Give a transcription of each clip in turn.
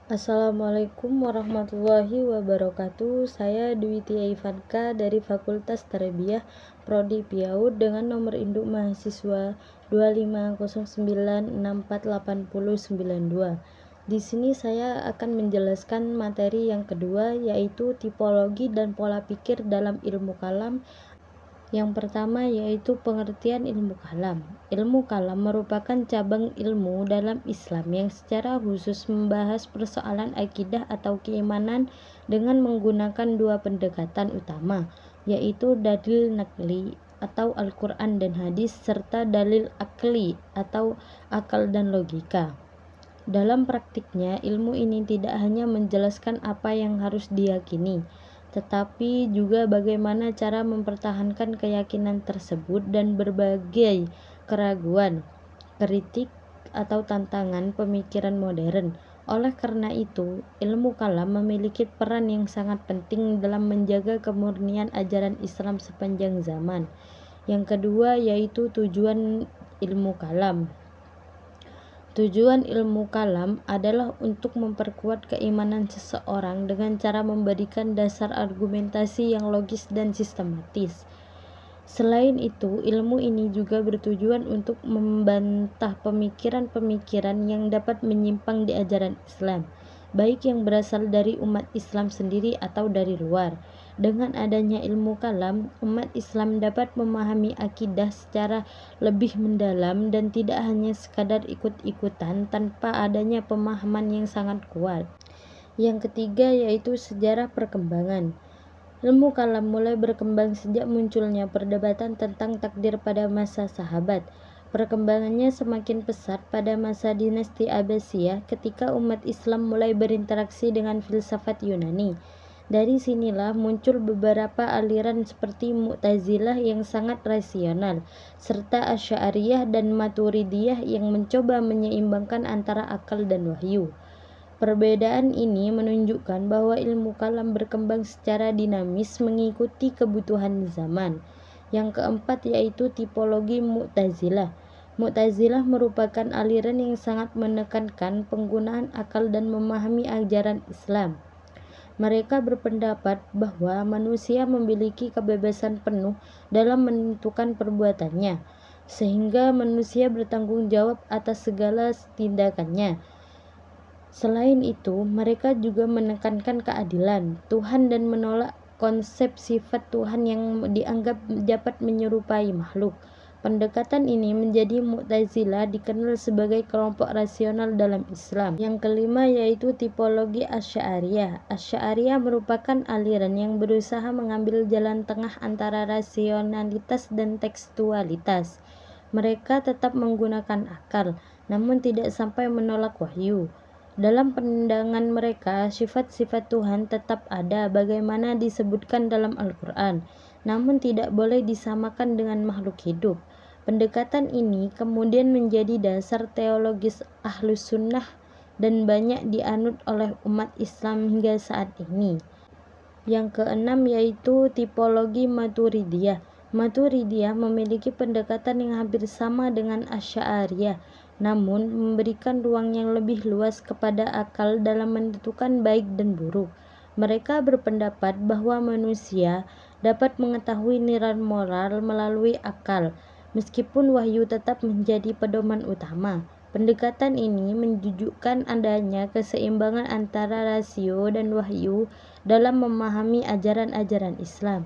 Assalamualaikum warahmatullahi wabarakatuh. Saya Dwi Tia Ivanka dari Fakultas Tarbiyah Prodi PIAUD dengan nomor induk mahasiswa 25096488092. Di sini saya akan menjelaskan materi yang kedua, yaitu tipologi dan pola pikir dalam ilmu kalam. Yang pertama yaitu pengertian ilmu kalam. Ilmu kalam merupakan cabang ilmu dalam Islam yang secara khusus membahas persoalan akidah atau keimanan dengan menggunakan dua pendekatan utama, yaitu dalil nakli atau Al-Quran dan hadis serta dalil akli atau akal dan logika. Dalam praktiknya, ilmu ini tidak hanya menjelaskan apa yang harus diyakini, tetapi juga bagaimana cara mempertahankan keyakinan tersebut dan berbagai keraguan, kritik, atau tantangan pemikiran modern. Oleh karena itu, ilmu kalam memiliki peran yang sangat penting dalam menjaga kemurnian ajaran Islam sepanjang zaman. Yang kedua yaitu tujuan ilmu kalam. Tujuan ilmu kalam adalah untuk memperkuat keimanan seseorang dengan cara memberikan dasar argumentasi yang logis dan sistematis. Selain itu, ilmu ini juga bertujuan untuk membantah pemikiran-pemikiran yang dapat menyimpang di ajaran Islam, baik yang berasal dari umat Islam sendiri atau dari luar. Dengan adanya ilmu kalam, umat Islam dapat memahami akidah secara lebih mendalam dan tidak hanya sekadar ikut-ikutan tanpa adanya pemahaman yang sangat kuat. Yang ketiga yaitu sejarah perkembangan. Ilmu kalam mulai berkembang sejak munculnya perdebatan tentang takdir pada masa sahabat. Perkembangannya semakin pesat pada masa dinasti Abbasiyah ketika umat Islam mulai berinteraksi dengan filsafat Yunani. Dari sinilah muncul beberapa aliran seperti Mu'tazilah yang sangat rasional, serta Asy'ariyah dan Maturidiyah yang mencoba menyeimbangkan antara akal dan wahyu. Perbedaan ini menunjukkan bahwa ilmu kalam berkembang secara dinamis mengikuti kebutuhan zaman. Yang keempat yaitu tipologi Mu'tazilah. Mu'tazilah merupakan aliran yang sangat menekankan penggunaan akal dan memahami ajaran Islam. Mereka berpendapat bahwa manusia memiliki kebebasan penuh dalam menentukan perbuatannya, sehingga manusia bertanggung jawab atas segala tindakannya. Selain itu, mereka juga menekankan keadilan Tuhan dan menolak konsep sifat Tuhan yang dianggap dapat menyerupai makhluk. Pendekatan ini menjadi Mu'tazilah dikenal sebagai kelompok rasional dalam Islam. Yang kelima yaitu tipologi Asy'ariyah. Asy'ariyah merupakan aliran yang berusaha mengambil jalan tengah antara rasionalitas dan tekstualitas. Mereka tetap menggunakan akal, namun tidak sampai menolak wahyu. Dalam pandangan mereka, sifat-sifat Tuhan tetap ada bagaimana disebutkan dalam Al-Quran, namun tidak boleh disamakan dengan makhluk hidup. Pendekatan ini kemudian menjadi dasar teologis Ahlus Sunnah dan banyak dianut oleh umat Islam hingga saat ini. Yang keenam yaitu tipologi Maturidiyah. Maturidiyah memiliki pendekatan yang hampir sama dengan Asy'ariyah, namun memberikan ruang yang lebih luas kepada akal dalam menentukan baik dan buruk. Mereka berpendapat bahwa manusia dapat mengetahui nilai moral melalui akal, meskipun wahyu tetap menjadi pedoman utama. Pendekatan ini menunjukkan adanya keseimbangan antara rasio dan wahyu dalam memahami ajaran-ajaran Islam.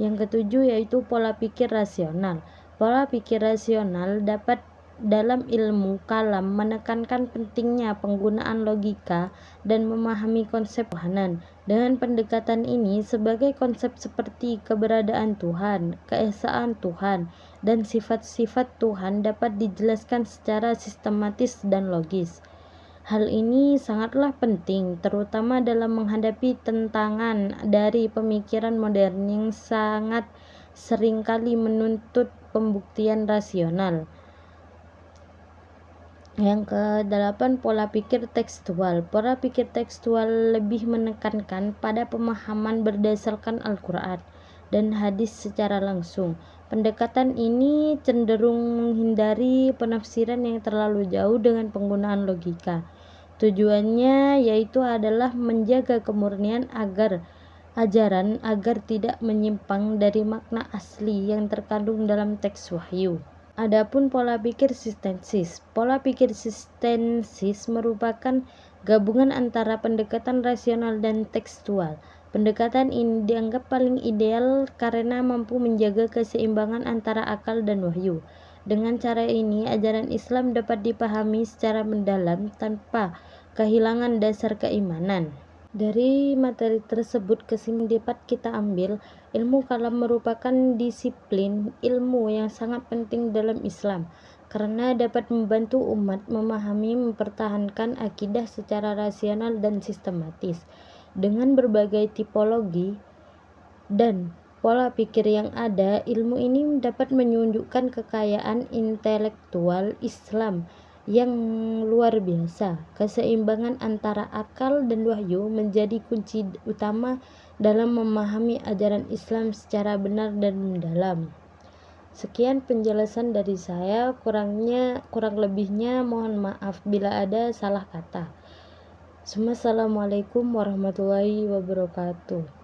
Yang ketujuh yaitu pola pikir rasional. Pola pikir rasional dapat dalam ilmu kalam menekankan pentingnya penggunaan logika dan memahami konsep Tuhanan. Dengan pendekatan ini, sebagai konsep seperti keberadaan Tuhan, keesaan Tuhan, dan sifat-sifat Tuhan dapat dijelaskan secara sistematis dan logis. Hal ini sangatlah penting, terutama dalam menghadapi tantangan dari pemikiran modern yang sangat seringkali menuntut pembuktian rasional. Yang ke-8 pola pikir tekstual. Pola pikir tekstual lebih menekankan pada pemahaman berdasarkan Al-Quran dan hadis secara langsung. Pendekatan ini cenderung menghindari penafsiran yang terlalu jauh dengan penggunaan logika. Tujuannya yaitu adalah menjaga kemurnian ajaran agar tidak menyimpang dari makna asli yang terkandung dalam teks wahyu. Adapun pola pikir sistensis. Pola pikir sistensis merupakan gabungan antara pendekatan rasional dan tekstual. Pendekatan ini dianggap paling ideal karena mampu menjaga keseimbangan antara akal dan wahyu. Dengan cara ini, ajaran Islam dapat dipahami secara mendalam tanpa kehilangan dasar keimanan. Dari materi tersebut, kesimpulan dapat kita ambil, ilmu kalam merupakan disiplin ilmu yang sangat penting dalam Islam karena dapat membantu umat memahami mempertahankan akidah secara rasional dan sistematis. Dengan berbagai tipologi dan pola pikir yang ada, ilmu ini dapat menunjukkan kekayaan intelektual Islam yang luar biasa. Keseimbangan antara akal dan wahyu menjadi kunci utama dalam memahami ajaran Islam secara benar dan mendalam. Sekian penjelasan dari saya, kurang lebihnya mohon maaf bila ada salah kata. Assalamualaikum warahmatullahi wabarakatuh.